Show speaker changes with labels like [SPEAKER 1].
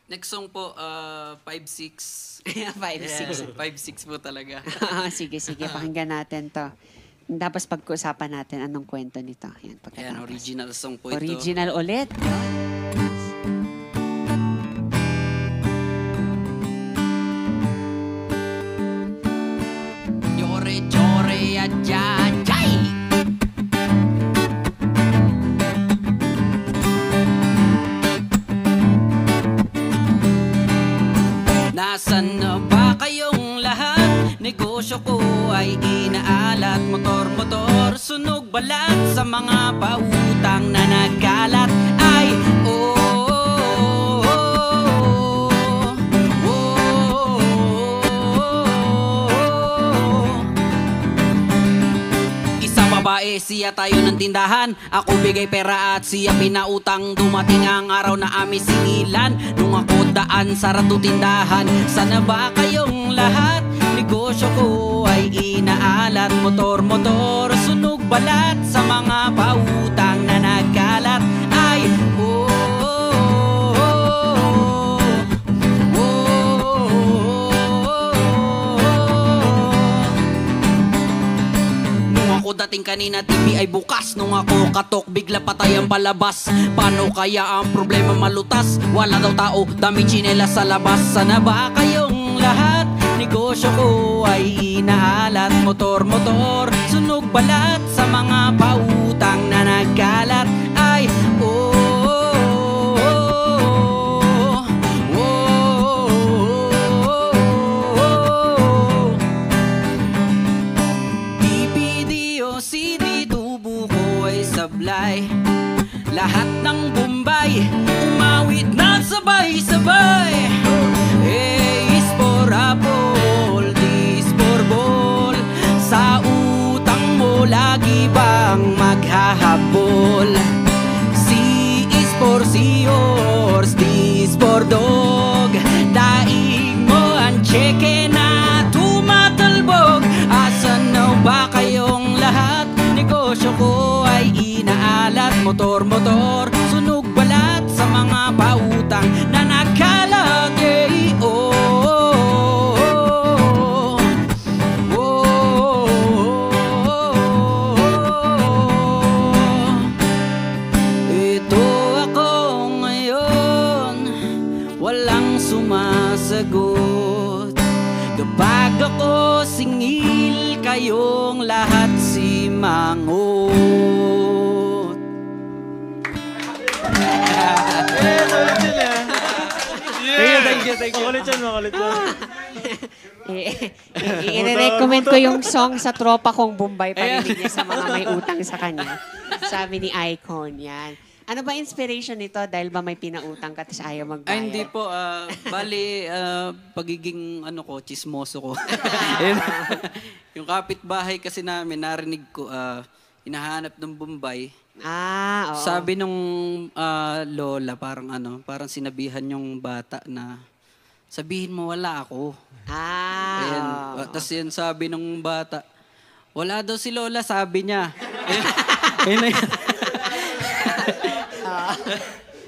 [SPEAKER 1] Next song po, 5-6.
[SPEAKER 2] 5-6.
[SPEAKER 1] 5-6 po talaga.
[SPEAKER 2] Sige, pakinggan natin to. Tapos pag-uusapan natin anong kwento nito. Yan,
[SPEAKER 1] Ayan,
[SPEAKER 2] pagkatapos.
[SPEAKER 1] original song po ito.
[SPEAKER 2] Original ulit.
[SPEAKER 1] Chore, chore, ajajay! Nasaan na ba kayong lahat? Negosyo ko ay inaalat. Motor-motor, sunog balat sa mga pautang na nagkalat. Ay, oh, oh, oh, oh, oh. Isang babae, siya tayo ng tindahan. Ako bigay pera at siya pinautang. Dumating ang araw na amin singilan. Nung ako daan sa rato tindahan. Sana ba kayong lahat? Negosyo ko ay inaalat. Motor-motor, sunog balat sa mga pautang na nagkalat. Ay, oh, oh, oh, oh, oh. Nung ako dating kanina, TV ay bukas. Nung ako katok, bigla patay ang palabas. Paano kaya ang problema malutas? Wala daw tao, dami tsinelas sa labas. Sana ba kayong lahat? Negosyo ko ay inaalat. Motor-motor, sunog balat sa mga pautang na nagkalat. Ay, oh, oh, oh, oh, oh, oh. DVD o CD, tubo ko ay sablay. Lahat ng Bombay, umawit na sabay-sabay. Is for apple, this for ball. Sa utang mo lagi bang maghahabol? C is for seahorse, D is for dog. Daig mo ang cheque na tumatalbog. Asan na ba kayong lahat? Negosyo ko ay inaalat. Motor-motor, sunog balat sa mga pautang na nagkalat. Eh, oh, oh, oh, oh, oh. Ito ako ngayon, walang sumasagot. Kapag ako singil, kayong lahat simangot.
[SPEAKER 3] Thank you. Makulit yan.
[SPEAKER 2] I-recommend ko yung song sa tropa kong Bombay parinig niya sa mga may utang sa kanya. Sabi ni Icon, yan. Ano ba inspiration nito? Dahil ba may pinautang ka tapos ayaw magbayad?
[SPEAKER 1] Ay, hindi po. Bali, pagiging chismoso ko. Yung kapitbahay kasi namin, narinig ko, hinahanap ng Bombay.
[SPEAKER 2] Oo.
[SPEAKER 1] Sabi nung lola, parang sinabihan yung bata na, sabihin mo wala ako. Ayan. Tapos yun sabi nung bata, wala daw si lola, sabi niya. Ayun na yun.